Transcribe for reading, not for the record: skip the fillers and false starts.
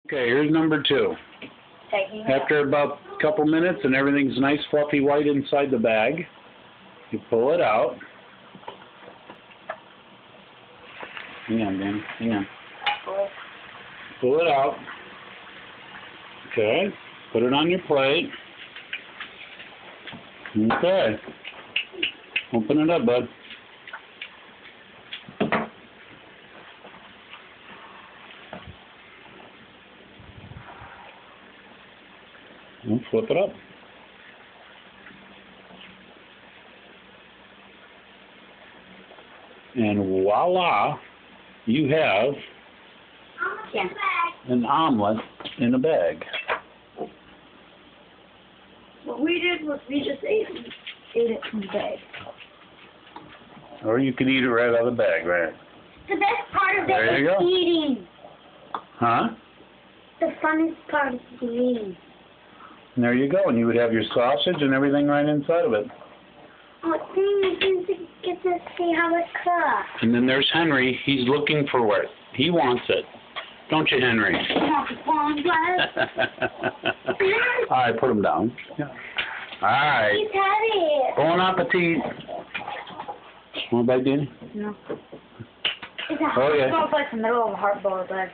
Okay, here's number 2. After about a couple minutes and everything's nice fluffy white inside the bag, you pull it out. Hang on, Dan. Hang on. Pull it out. Okay. Put it on your plate. Okay. Open it up, bud. And flip it up. And voila, you have an omelet in a bag. What we did was we just ate it from the bag. Or you could eat it right out of the bag, right? The best part of There it you is go. eating. Huh? The funnest part is eating. And there you go, and you would have your sausage and everything right inside of it. Oh, dang, I didn't get to see how it's cooked. And then there's Henry. He's looking for it. He wants it. Don't you, Henry? All right, put him down. Yeah. All right. He's heavy. Bon appetit. Want to bite, Danny? No. It's a Oh, yeah. it's almost like the middle of a hard-boiled egg.